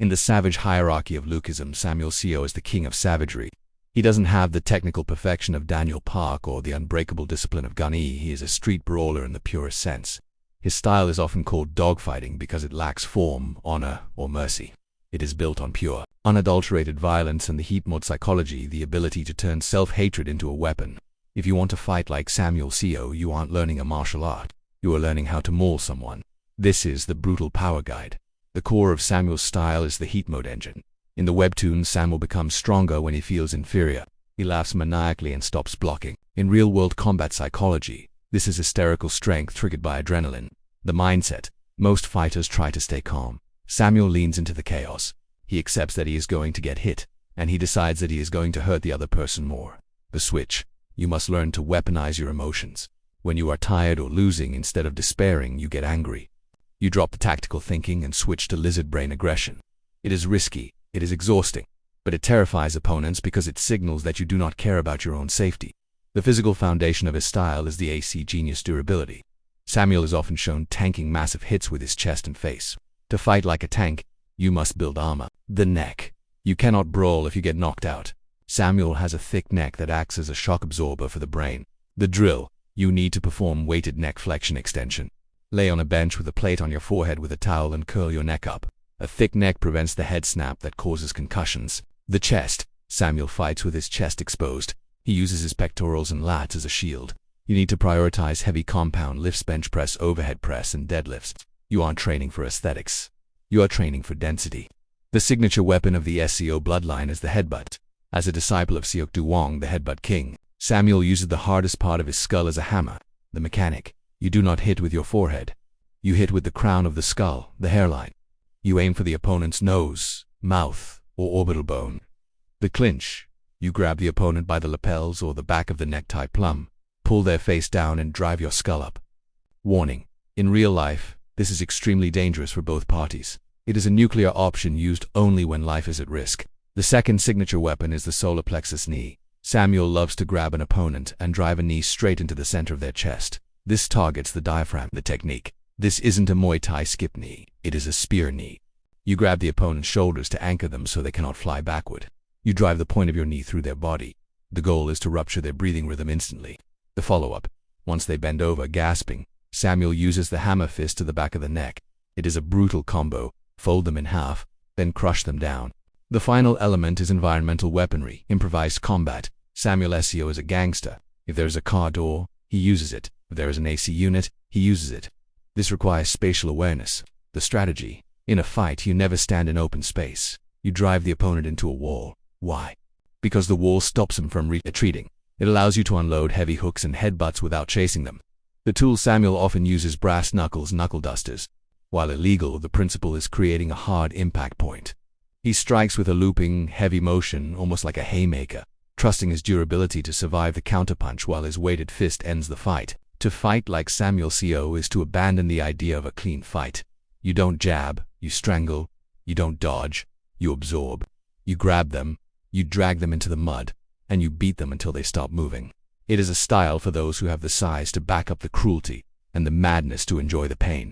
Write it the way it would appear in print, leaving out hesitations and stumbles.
In the savage hierarchy of Lookism, Samuel Seo is the king of savagery. He doesn't have the technical perfection of Daniel Park or the unbreakable discipline of Gunny. He is a street brawler in the purest sense. His style is often called dogfighting because it lacks form, honor, or mercy. It is built on pure, unadulterated violence and the heat mode psychology, the ability to turn self-hatred into a weapon. If you want to fight like Samuel Seo, you aren't learning a martial art. You are learning how to maul someone. This is the brutal power guide. The core of Samuel's style is the heat mode engine. In the webtoon, Samuel becomes stronger when he feels inferior. He laughs maniacally and stops blocking. In real-world combat psychology, this is hysterical strength triggered by adrenaline. The mindset. Most fighters try to stay calm. Samuel leans into the chaos. He accepts that he is going to get hit, and he decides that he is going to hurt the other person more. The switch. You must learn to weaponize your emotions. When you are tired or losing, instead of despairing, you get angry. You drop the tactical thinking and switch to lizard brain aggression. It is risky, it is exhausting, but it terrifies opponents because it signals that you do not care about your own safety. The physical foundation of his style is the AC genius durability. Samuel is often shown tanking massive hits with his chest and face. To fight like a tank, you must build armor. The neck. You cannot brawl if you get knocked out. Samuel has a thick neck that acts as a shock absorber for the brain. The drill. You need to perform weighted neck flexion extension. Lay on a bench with a plate on your forehead with a towel and curl your neck up. A thick neck prevents the head snap that causes concussions. The chest. Samuel fights with his chest exposed. He uses his pectorals and lats as a shield. You need to prioritize heavy compound lifts, bench press, overhead press, and deadlifts. You aren't training for aesthetics. You are training for density. The signature weapon of the Seo bloodline is the headbutt. As a disciple of Seok Du-wong, the headbutt king, Samuel uses the hardest part of his skull as a hammer, the mechanic. You do not hit with your forehead. You hit with the crown of the skull, the hairline. You aim for the opponent's nose, mouth, or orbital bone. The clinch. You grab the opponent by the lapels or the back of the necktie plum, pull their face down and drive your skull up. Warning. In real life, this is extremely dangerous for both parties. It is a nuclear option used only when life is at risk. The second signature weapon is the solar plexus knee. Samuel loves to grab an opponent and drive a knee straight into the center of their chest. This targets the diaphragm. The technique. This isn't a Muay Thai skip knee. It is a spear knee. You grab the opponent's shoulders to anchor them so they cannot fly backward. You drive the point of your knee through their body. The goal is to rupture their breathing rhythm instantly. The follow-up. Once they bend over, gasping, Samuel uses the hammer fist to the back of the neck. It is a brutal combo. Fold them in half, then crush them down. The final element is environmental weaponry, improvised combat. Samuel Seo is a gangster. If there is a car door, he uses it. If there is an AC unit, he uses it. This requires spatial awareness. The strategy. In a fight, you never stand in open space. You drive the opponent into a wall. Why? Because the wall stops him from retreating. It allows you to unload heavy hooks and headbutts without chasing them. The tool Samuel often uses brass knuckles, knuckle dusters. While illegal, the principle is creating a hard impact point. He strikes with a looping, heavy motion, almost like a haymaker, trusting his durability to survive the counterpunch while his weighted fist ends the fight. To fight like Samuel Seo is to abandon the idea of a clean fight. You don't jab, you strangle. You don't dodge, you absorb. You grab them, you drag them into the mud, and you beat them until they stop moving. It is a style for those who have the size to back up the cruelty and the madness to enjoy the pain.